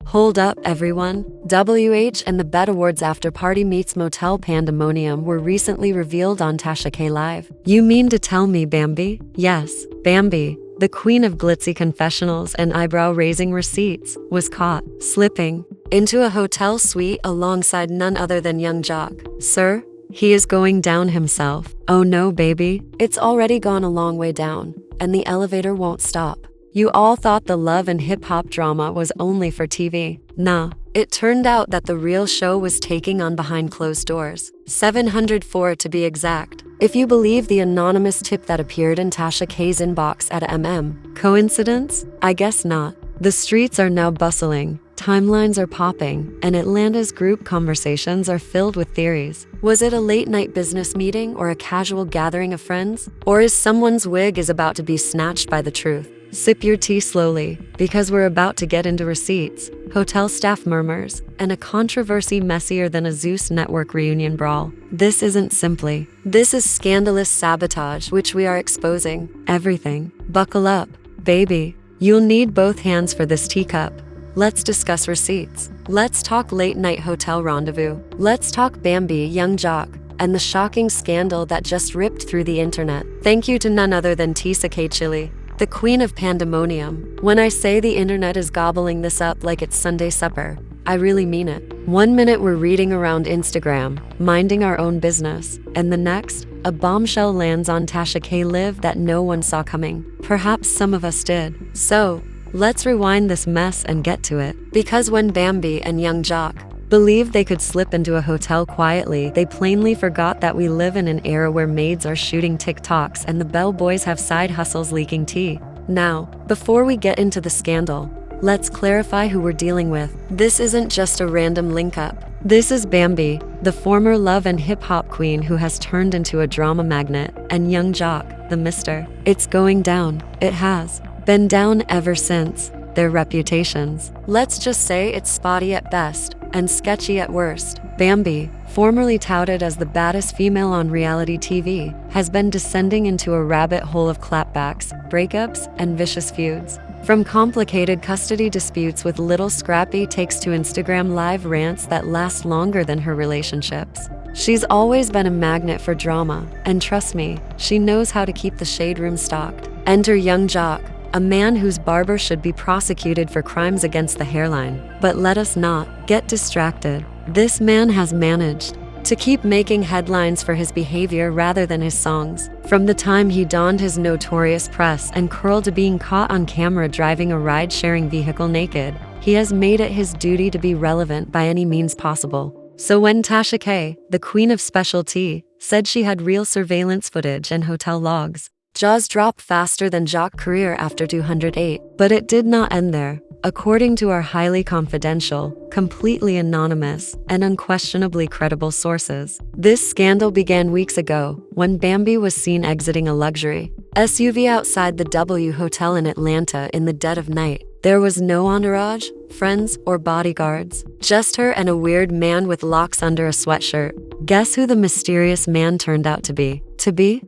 Hold up, everyone. WH and the Bet Awards after party meets motel pandemonium were recently revealed on Tasha K Live. You mean to tell me Bambi? Yes, Bambi, the queen of glitzy confessionals and eyebrow-raising receipts, was caught slipping into a hotel suite alongside none other than Yung Joc. Sir, he is going down himself. Oh no, baby. It's already gone a long way down, and the elevator won't stop. You all thought the love and hip-hop drama was only for TV. Nah, it turned out that the real show was taking on behind closed doors. 704 to be exact. If you believe the anonymous tip that appeared in Tasha K's inbox at MM. Coincidence? I guess not. The streets are now bustling, timelines are popping, and Atlanta's group conversations are filled with theories. Was it a late-night business meeting or a casual gathering of friends? Or is someone's wig about to be snatched by the truth? Sip your tea slowly, because we're about to get into receipts, hotel staff murmurs, and a controversy messier than a Zeus Network reunion brawl. This isn't simply. This is scandalous sabotage which we are exposing. Everything. Buckle up, baby. You'll need both hands for this teacup. Let's discuss receipts. Let's talk late-night hotel rendezvous. Let's talk Bambi, Yung Joc, and the shocking scandal that just ripped through the internet. Thank you to none other than Tasha K, the queen of pandemonium. When I say the internet is gobbling this up like it's Sunday supper, I really mean it. 1 minute we're reading around Instagram, minding our own business, and the next, a bombshell lands on Tasha K Live that no one saw coming. Perhaps some of us did. So, let's rewind this mess and get to it. Because when Bambi and Yung Joc believed they could slip into a hotel quietly, they plainly forgot that we live in an era where maids are shooting TikToks and the bellboys have side hustles leaking tea. Now, before we get into the scandal, let's clarify who we're dealing with. This isn't just a random link-up. This is Bambi, the former love and hip-hop queen who has turned into a drama magnet, and Yung Joc, the mister. It's going down. It has been down ever since. Their reputations, let's just say it's spotty at best and sketchy at worst. Bambi, formerly touted as the baddest female on reality TV, has been descending into a rabbit hole of clapbacks, breakups, and vicious feuds. From complicated custody disputes with little scrappy takes to Instagram live rants that last longer than her relationships. She's always been a magnet for drama, and trust me, she knows how to keep the shade room stocked. Enter Yung Joc, a man whose barber should be prosecuted for crimes against the hairline. But let us not get distracted. This man has managed to keep making headlines for his behavior rather than his songs. From the time he donned his notorious press and curl to being caught on camera driving a ride-sharing vehicle naked, he has made it his duty to be relevant by any means possible. So when Tasha K, the queen of specialty, said she had real surveillance footage and hotel logs, jaws dropped faster than Joc career after 208. But it did not end there. According to our highly confidential, completely anonymous, and unquestionably credible sources, this scandal began weeks ago when Bambi was seen exiting a luxury SUV outside the W Hotel in Atlanta in the dead of night. There was no entourage, friends, or bodyguards, just her and a weird man with locks under a sweatshirt. Guess who the mysterious man turned out to be?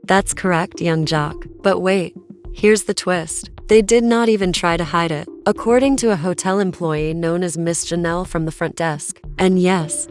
That's correct, Yung Joc. But wait, here's the twist. They did not even try to hide it, according to a hotel employee known as Miss Janelle from the front desk. And yes,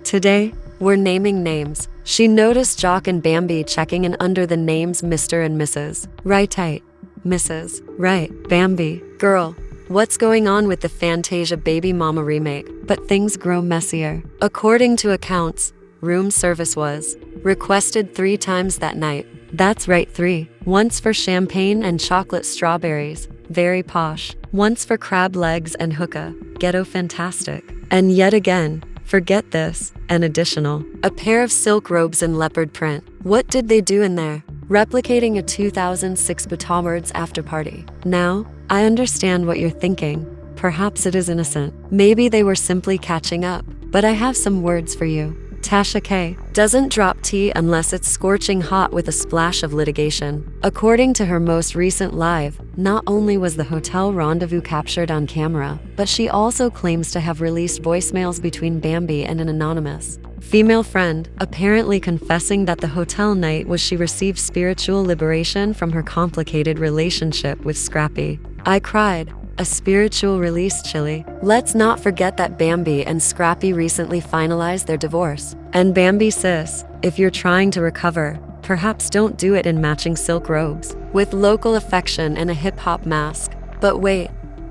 today, we're naming names. She noticed Joc and Bambi checking in under the names Mr. and Mrs. Right, Mrs. Right, Bambi. Girl, what's going on with the Fantasia Baby Mama remake? But things grow messier. According to accounts, room service was requested 3 times that night. That's right, 3. Once for champagne and chocolate strawberries, very posh. Once for crab legs and hookah, ghetto fantastic. And yet again, forget this, an additional. A pair of silk robes in leopard print. What did they do in there? Replicating a 2006 Bet Awards after party. Now, I understand what you're thinking. Perhaps it is innocent. Maybe they were simply catching up. But I have some words for you. Tasha K doesn't drop tea unless it's scorching hot with a splash of litigation. According to her most recent live, not only was the hotel rendezvous captured on camera, but she also claims to have released voicemails between Bambi and an anonymous female friend, apparently confessing that the hotel night was she received spiritual liberation from her complicated relationship with Scrappy. I cried. a spiritual release chili. Let's not forget that Bambi and Scrappy recently finalized their divorce. And Bambi sis, if you're trying to recover, perhaps don't do it in matching silk robes, with local affection and a hip-hop mask. But wait,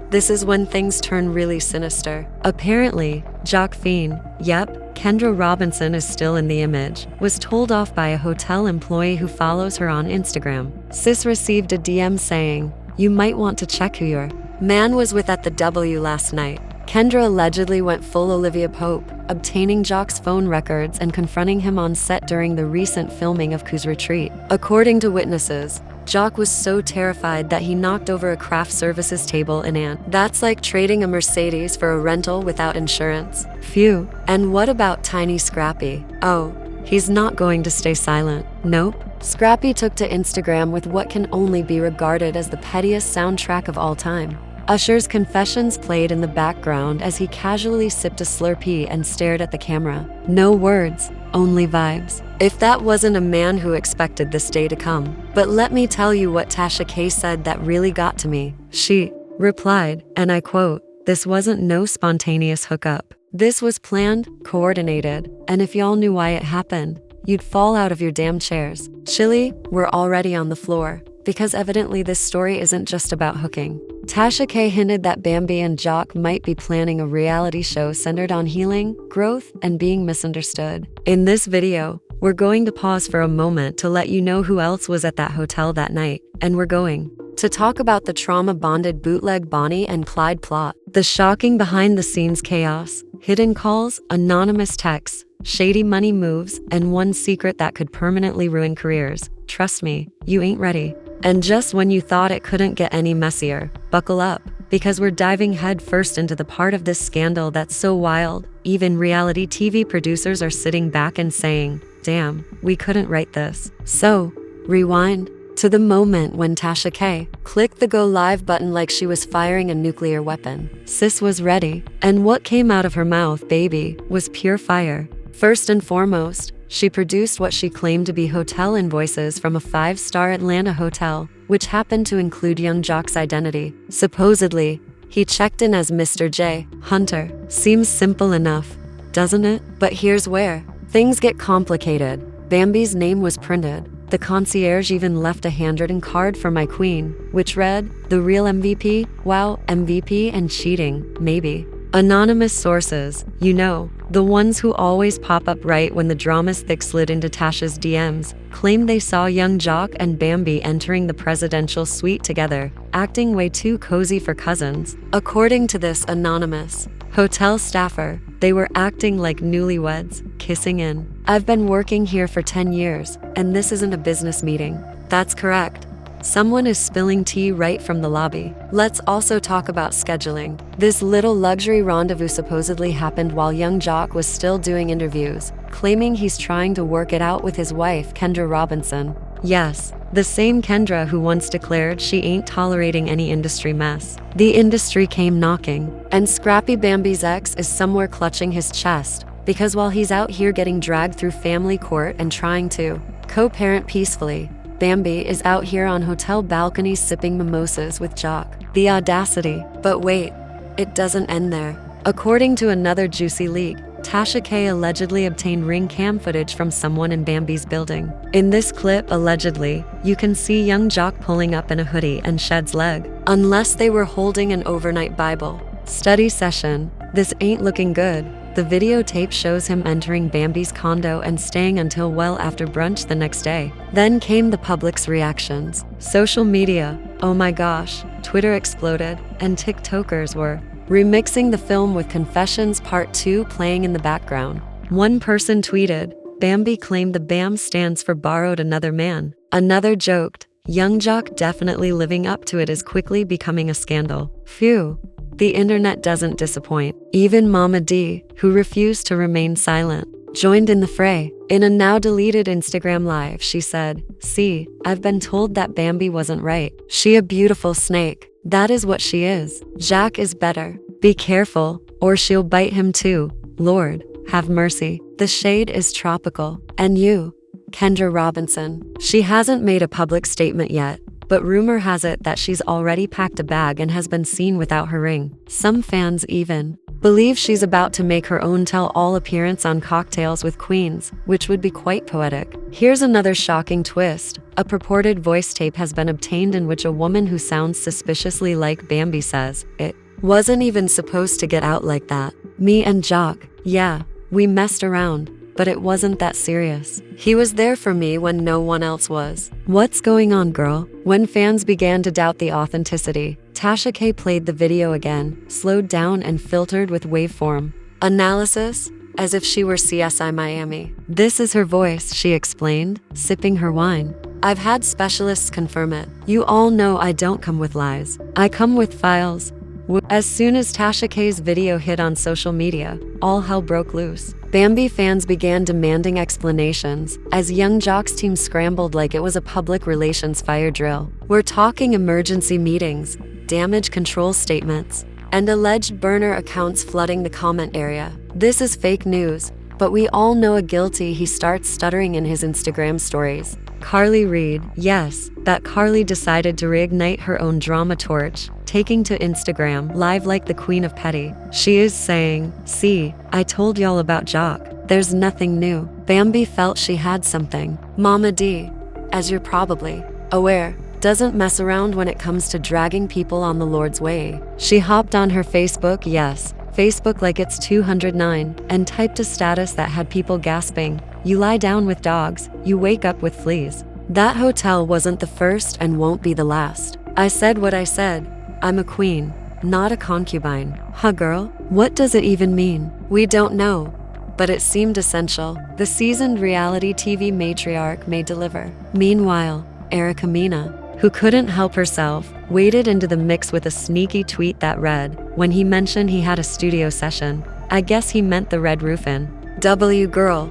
this is when things turn really sinister. Apparently, Joc Fiend, yep, Kendra Robinson is still in the image, was told off by a hotel employee who follows her on Instagram. Sis received a DM saying, "You might want to check who your man was with at the W last night." Kendra allegedly went full Olivia Pope, obtaining Joc's phone records and confronting him on set during the recent filming of Ku's Retreat. According to witnesses, Joc was so terrified that he knocked over a craft services table in Ant. That's like trading a Mercedes for a rental without insurance. Phew. And what about tiny Scrappy? Oh, he's not going to stay silent. Nope. Scrappy took to Instagram with what can only be regarded as the pettiest soundtrack of all time. Usher's confessions played in the background as he casually sipped a Slurpee and stared at the camera. No words, only vibes. If that wasn't a man who expected this day to come. But let me tell you what Tasha K said that really got to me. She replied, and I quote, "This wasn't no spontaneous hookup. This was planned, coordinated, and if y'all knew why it happened, you'd fall out of your damn chairs." Chili, we're already on the floor, because evidently this story isn't just about hooking. Tasha K hinted that Bambi and Joc might be planning a reality show centered on healing, growth, and being misunderstood. In this video, we're going to pause for a moment to let you know who else was at that hotel that night, and we're going to talk about the trauma-bonded bootleg Bonnie and Clyde plot, the shocking behind-the-scenes chaos, hidden calls, anonymous texts, shady money moves, and one secret that could permanently ruin careers. Trust me, you ain't ready. And just when you thought it couldn't get any messier, buckle up, because we're diving headfirst into the part of this scandal that's so wild, even reality TV producers are sitting back and saying, "Damn, we couldn't write this." So, rewind to the moment when Tasha K clicked the go live button like she was firing a nuclear weapon. Sis was ready, and what came out of her mouth, baby, was pure fire. First and foremost, she produced what she claimed to be hotel invoices from a 5-star Atlanta hotel, which happened to include Yung Joc's identity. Supposedly, he checked in as Mr. J. Hunter. Seems simple enough, doesn't it? But here's where things get complicated. Bambi's name was printed. The concierge even left a handwritten card for my queen, which read, "The real MVP? Wow, MVP and cheating, maybe." Anonymous sources, you know, the ones who always pop up right when the drama's thick slid into Tasha's DMs, claim they saw Yung Joc and Bambi entering the presidential suite together, acting way too cozy for cousins. According to this anonymous hotel staffer, they were acting like newlyweds, kissing in. "I've been working here for 10 years, and this isn't a business meeting." That's correct. Someone is spilling tea right from the lobby. Let's also talk about scheduling. This little luxury rendezvous supposedly happened while Yung Joc was still doing interviews, claiming he's trying to work it out with his wife, Kendra Robinson. Yes, the same Kendra who once declared she ain't tolerating any industry mess. The industry came knocking, and Scrappy Bambi's ex is somewhere clutching his chest, because while he's out here getting dragged through family court and trying to co-parent peacefully, Bambi is out here on hotel balconies sipping mimosas with Joc. The audacity. But wait, it doesn't end there. According to another juicy leak, Tasha K allegedly obtained ring cam footage from someone in Bambi's building. In this clip, allegedly, you can see Yung Joc pulling up in a hoodie and Shed's leg. Unless they were holding an overnight Bible study session, this ain't looking good. The videotape shows him entering Bambi's condo and staying until well after brunch the next day. Then came the public's reactions. Social media, oh my gosh, Twitter exploded, and TikTokers were remixing the film with Confessions Part 2 playing in the background. One person tweeted, "Bambi claimed the BAM stands for borrowed another man." Another joked, "Yung Joc definitely living up to it is quickly becoming a scandal." Phew. The internet doesn't disappoint. Even Mama D, who refused to remain silent, joined in the fray. In a now-deleted Instagram live, she said, "See, I've been told that Bambi wasn't right. She a beautiful snake. That is what she is. Jack is better. Be careful, or she'll bite him too. Lord, have mercy." The shade is tropical. And you, Kendra Robinson. She hasn't made a public statement yet, but rumor has it that she's already packed a bag and has been seen without her ring. Some fans even believe she's about to make her own tell-all appearance on Cocktails with Queens, which would be quite poetic. Here's another shocking twist. A purported voice tape has been obtained in which a woman who sounds suspiciously like Bambi says, "It wasn't even supposed to get out like that. Me and Joc, yeah, we messed around, but it wasn't that serious. He was there for me when no one else was." What's going on, girl? When fans began to doubt the authenticity, Tasha K played the video again, slowed down and filtered with waveform analysis, as if she were CSI Miami. "This is her voice," she explained, sipping her wine. "I've had specialists confirm it. You all know I don't come with lies. I come with files." As soon as Tasha K's video hit on social media, all hell broke loose. Bambi fans began demanding explanations, as Yung Joc's team scrambled like it was a public relations fire drill. We're talking emergency meetings, damage control statements, and alleged burner accounts flooding the comment area. This is fake news, but we all know a guilty. He starts stuttering in his Instagram stories. Carly Reed, yes, that Carly decided to reignite her own drama torch, taking to Instagram live like the queen of petty. She is saying, "See, I told y'all about Joc. There's nothing new." Bambi felt she had something. Mama D, as you're probably aware, doesn't mess around when it comes to dragging people on the Lord's way. She hopped on her Facebook, yes, Facebook like it's 209, and typed a status that had people gasping, "You lie down with dogs, you wake up with fleas." That hotel wasn't the first and won't be the last. I said what I said. I'm a queen, not a concubine. Huh, girl? What does it even mean? We don't know, but it seemed essential. The seasoned reality TV matriarch may deliver. Meanwhile, Erica Mena, who couldn't help herself, waded into the mix with a sneaky tweet that read, when he mentioned he had a studio session, I guess he meant the Red Roof Inn. W girl,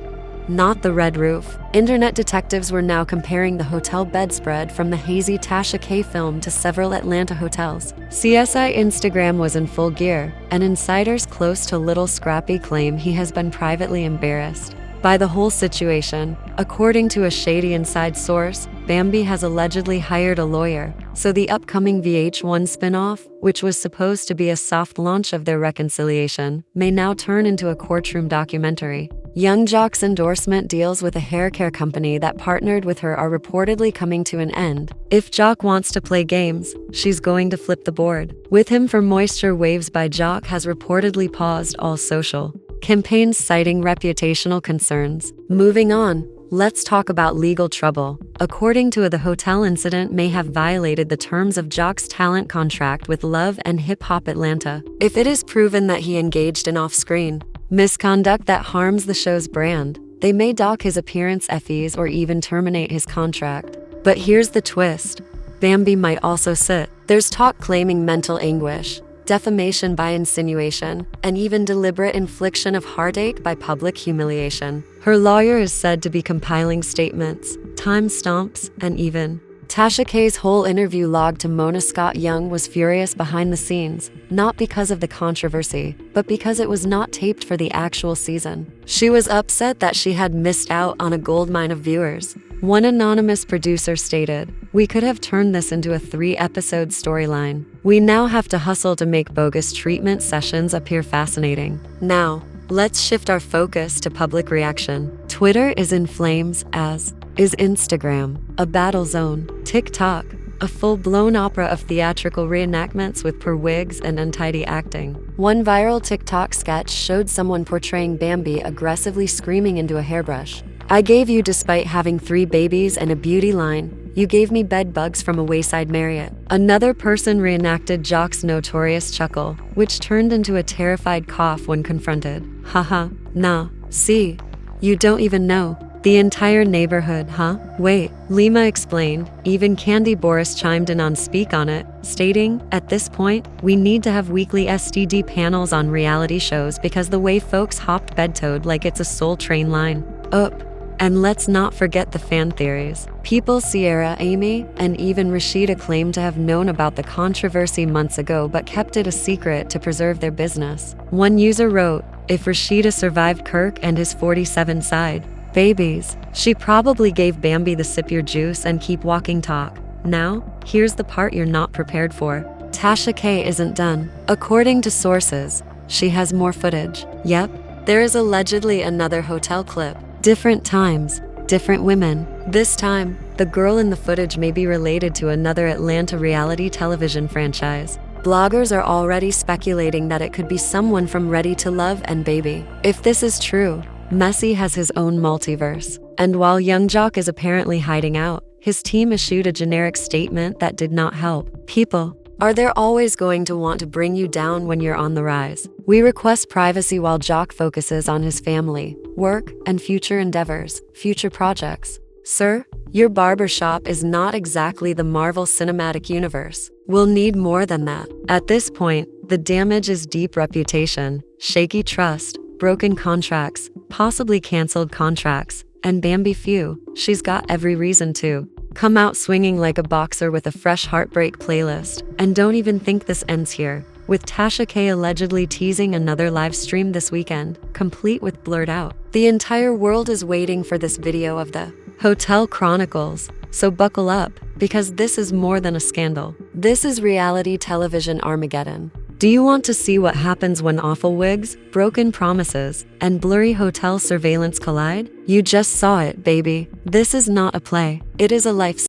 not the red roof. Internet detectives were now comparing the hotel bedspread from the hazy Tasha K film to several Atlanta hotels. CSI Instagram was in full gear, and insiders close to Little Scrappy claim he has been privately embarrassed by the whole situation. According to a shady inside source, Bambi has allegedly hired a lawyer, so the upcoming VH1 spin-off, which was supposed to be a soft launch of their reconciliation, may now turn into a courtroom documentary. Yung Joc's endorsement deals with a hair care company that partnered with her are reportedly coming to an end. If Joc wants to play games, she's going to flip the board. With Him for Moisture Waves by Joc has reportedly paused all social campaigns citing reputational concerns. Moving on, let's talk about legal trouble. According to the hotel incident may have violated the terms of Joc's talent contract with Love and Hip Hop Atlanta. If it is proven that he engaged in off-screen misconduct that harms the show's brand, they may dock his appearance fees or even terminate his contract. But here's the twist. Bambi might also sit. There's talk claiming mental anguish, defamation by insinuation, and even deliberate infliction of heartache by public humiliation. Her lawyer is said to be compiling statements, timestamps, and even Tasha K's whole interview log to Mona Scott Young was furious behind the scenes, not because of the controversy, but because it was not taped for the actual season. She was upset that she had missed out on a goldmine of viewers. One anonymous producer stated, "We could have turned this into a 3-episode storyline. We now have to hustle to make bogus treatment sessions appear fascinating." Now, let's shift our focus to public reaction. Twitter is in flames, as is Instagram, a battle zone. TikTok, a full-blown opera of theatrical reenactments with poor wigs and untidy acting. One viral TikTok sketch showed someone portraying Bambi aggressively screaming into a hairbrush. "I gave you despite having 3 babies and a beauty line. You gave me bed bugs from a Wayside Marriott." Another person reenacted Joc's notorious chuckle, which turned into a terrified cough when confronted. "Haha, nah, see, you don't even know. The entire neighborhood, huh?" Wait, Lima explained. Even Candy Boris chimed in on Speak On It, stating, "At this point, we need to have weekly STD panels on reality shows because the way folks hopped bedtoed like it's a Soul Train line. Up. And let's not forget the fan theories. People Sierra, Amy, and even Rashida claim to have known about the controversy months ago but kept it a secret to preserve their business. One user wrote, "If Rashida survived Kirk and his 47 side babies, she probably gave Bambi the sip your juice and keep walking talk. Now, here's the part you're not prepared for. Tasha K isn't done. According to sources, she has more footage. Yep, there is allegedly another hotel clip. Different times, different women. This time, the girl in the footage may be related to another Atlanta reality television franchise. Bloggers are already speculating that it could be someone from Ready to Love and Baby. If this is true, Messi has his own multiverse. And while Yung Joc is apparently hiding out, his team issued a generic statement that did not help. People, are they always going to want to bring you down when you're on the rise? We request privacy while Joc focuses on his family, work, and future endeavors, future projects. Sir, your barbershop is not exactly the Marvel Cinematic Universe. We'll need more than that. At this point, the damage is deep reputation, shaky trust, broken contracts, possibly canceled contracts, and Bambi few. She's got every reason to come out swinging like a boxer with a fresh heartbreak playlist. And don't even think this ends here, with Tasha K allegedly teasing another live stream this weekend, complete with blurred out. The entire world is waiting for this video of the Hotel Chronicles, so buckle up, because this is more than a scandal. This is reality television Armageddon. Do you want to see what happens when awful wigs, broken promises, and blurry hotel surveillance collide? You just saw it, baby. This is not a play. It is a life